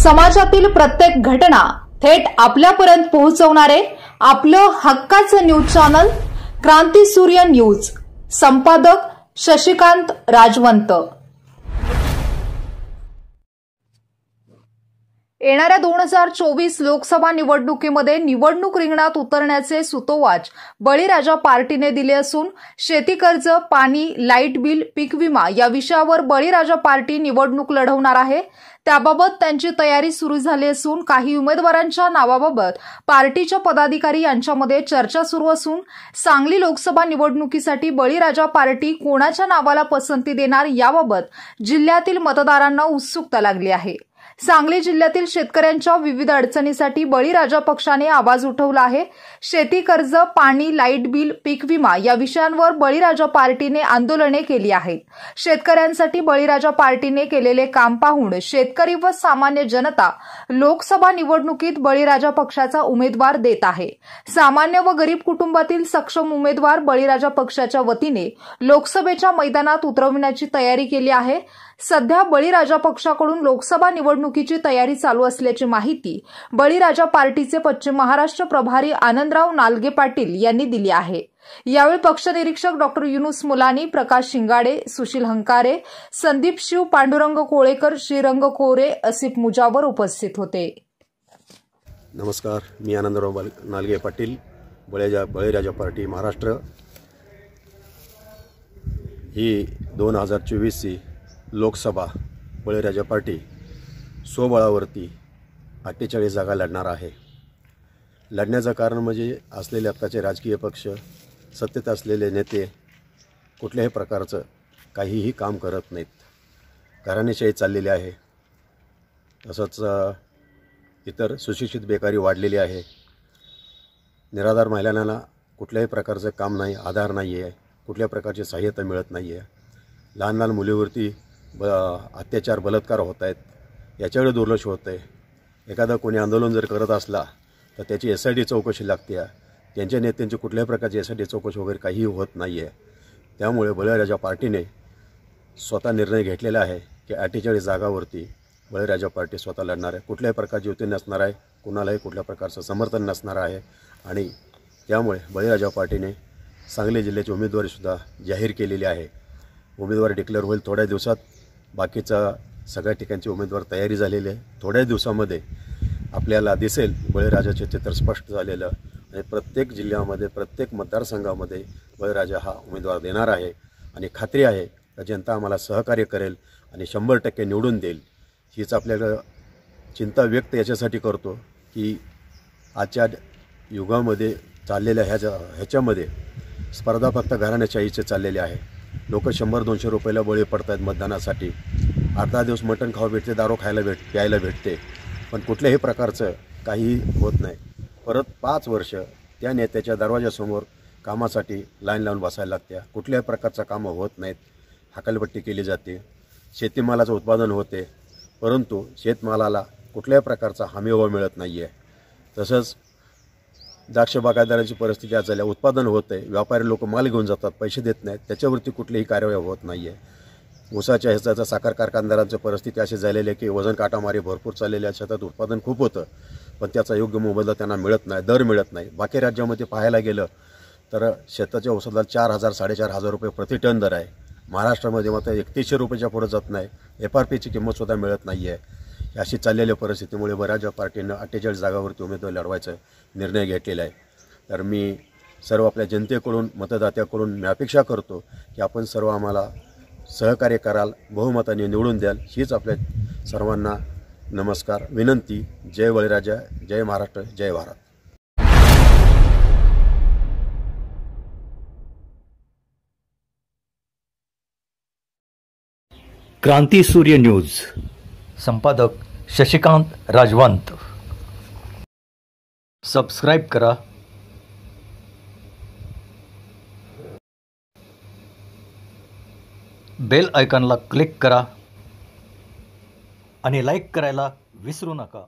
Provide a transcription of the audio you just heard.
समाजातील प्रत्येक घटना थेट आपल्यापर्यंत पोहोचवणारे आपलं हक्काचं न्यूज चॅनल क्रांती सूर्य न्यूज। संपादक शशिकांत राजवंत। येणाऱ्या 2024 लोकसभा निवडणुकीमध्ये निवडणूक रिंगणात उतरण्याचे सुतोवाच बळीराजा पार्टीने दिले असून शेती कर्ज, पाणी, लाईट बिल, पीक विमा या विषयावर बळीराजा पार्टी निवडणूक लढवणार आहे। त्याबाबत त्यांची तयारी सुरू झाली असून काही उमेदवारांच्या नावाबाबत पार्टीच्या पदाधिकारी यांच्यामध्ये चर्चा सुरू असून सांगली लोकसभा निवडणुकीसाठी बळीराजा पार्टी कोणाच्या नावाला पसंती देणार याबाबत जिल्ह्यातील मतदारांना उत्सुकता लागली आहे। सांगली जिल्ह्यातील शेतकऱ्यांच्या विविध अडचणींसाठी बळीराजा पक्षाने आवाज उठवला आहे। शेती कर्ज, पाणी, लाईट बिल, पीक विमा या विषयांवर बळीराजा पार्टीने आंदोलने केली आहेत। शेतकऱ्यांसाठी बळीराजा पार्टीने केलेले काम पाहून शेतकरी व सामान्य जनता लोकसभा निवडणुकीत बळीराजा पक्षाचा उमेदवार देत आहे। सामान्य व गरीब कुटुंबातील सक्षम उमेदवार बळीराजा पक्षाच्या वतीने लोकसभेच्या मैदानात उतरविण्याची तयारी केली आहे। सध्या बळीराजा पक्षाकडून लोकसभा निवडणुकीची तयारी चालू असल्याची माहिती बळीराजा पार्टीचे पश्चिम महाराष्ट्र प्रभारी आनंदराव नालगे पाटील यांनी दिली आहे। यावेळी पक्ष निरीक्षक डॉ. युनुस मुलानी, प्रकाश शिंगाडे, सुशील हंकारे, संदीप शिव, पांडुरंग कोळेकर, श्रीरंग कोरे, असिफ मुजावर उपस्थित होते। नमस्कार, मी आनंदराव नालगे पाटील, बळीराजा पार्टी महाराष्ट्र। ही 2024 लोकसभा बळीराजा पार्टी स्वबळावरती 48 जागा लढणार आहे। लढण्याचं कारण म्हणजे असलेले आत्ताचे राजकीय पक्ष, सत्तेत असलेले नेते कुठल्याही प्रकारचं काहीही काम करत नाहीत। घराणेशाही चाललेली आहे। तसंच इतर सुशिक्षित बेकारी वाढलेली आहे। निराधार महिलांना कुठल्याही प्रकारचं काम नाही, आधार नाही आहे, कुठल्या प्रकारची सहाय्यता मिळत नाही आहे। लहान लहान मुलीवरती अत्याचार, बलात्कार होत आहेत, याच्याकडे दुर्लक्ष होतं आहे। एखादा कोणी आंदोलन जर करत असला तर त्याची SIT चौकशी लागते। त्यांच्या नेत्यांची कुठल्याही प्रकारची SIT चौकशी वगैरे काहीही होत नाही आहे। त्यामुळे बळीराजा पार्टीने स्वतः निर्णय घेतलेला आहे की 48 जागावरती बळीराजा पार्टी स्वतः लढणार आहे। कुठल्याही प्रकारची युती नसणार आहे, कुणालाही कुठल्या प्रकारचं समर्थन नसणार आहे। आणि त्यामुळे बळीराजा पार्टीने सांगली जिल्ह्याची उमेदवारीसुद्धा जाहीर केलेली आहे। उमेदवारी डिक्लेअर होईल थोड्या दिवसात। बाकीचा सगळ्या ठिकाणची उमेदवार तयारी झालेली आहे। थोड्या दिवसामध्ये आपल्याला दिसेल बळीराजाचे चित्र स्पष्ट झालेलं आणि प्रत्येक जिल्ह्यामध्ये, प्रत्येक मतदारसंघामध्ये बळीराजा हा उमेदवार देणार आहे। आणि खात्री आहे की जनता आम्हाला सहकार्य करेल आणि 100% निवडून देईल। हीच आपल्याला चिंता व्यक्त याच्यासाठी करतो की आजच्या युगामध्ये चाललेल्या ह्याच्यामध्ये स्पर्धा फक्त घराणेशाहीचे चाललेले आहे। लोक 100-200 रुपयाला बळी पडत आहेत मतदानासाठी। 8-10 दिवस मटण खावा भेटते, दारू प्यायला भेटते, पण कुठल्याही प्रकारचं काहीही होत नाही। परत 5 वर्ष त्या नेत्याच्या दरवाजासमोर कामासाठी लाईन लावून बसायला लागते। कुठल्याही प्रकारचं कामं होत नाहीत। हकालपट्टी केली जाते। शेतीमालाचं उत्पादन होते, परंतु शेतमालाला कुठल्याही प्रकारचा हमीभाव मिळत नाही आहे। तसंच द्राक्ष बागायतदारांची परिस्थिती आज झाल्या, उत्पादन होतं आहे, व्यापारी लोक माल घेऊन जातात, पैसे देत नाहीत, त्याच्यावरती कुठलीही कार्यवाही होत नाही आहे। ऊसाच्या ह्याचा साखर कारखानदारांची परिस्थिती अशी झालेली आहे की वजन काटामारी भरपूर चाललेली आहे। शेतात उत्पादन खूप होतं, पण त्याचा योग्य मोबदला त्यांना मिळत नाही, दर मिळत नाही। बाकी राज्यामध्ये पाहायला गेलं तर शेताच्या ऊसाला 4,000-4,500 रुपये प्रति टन दर आहे। महाराष्ट्रामध्ये मात्र 3100 रुपयाच्या पुढे जात नाही। FRPची किंमतसुद्धा मिळत नाही आहे। अशी चाललेल्या परिस्थितीमुळे बळीराजा पार्टीनं 48 जागावरती उमेदवार लढवायचा निर्णय घेतलेला आहे। तर मी सर्व आपल्या जनतेकडून, मतदात्याकडून मी अपेक्षा करतो की आपण सर्व आम्हाला सहकार्य कराल, बहुमताने निवडून द्याल। हीच आपल्या सर्वांना नमस्कार, विनंती। जय बळीराजा, जय महाराष्ट्र, जय भारत। क्रांती सूर्य न्यूज। संपादक शशिकांत राजवंत। सबस्क्राइब करा, बेल आयकॉनला क्लिक करा आणि लाईक करायला विसरू नका।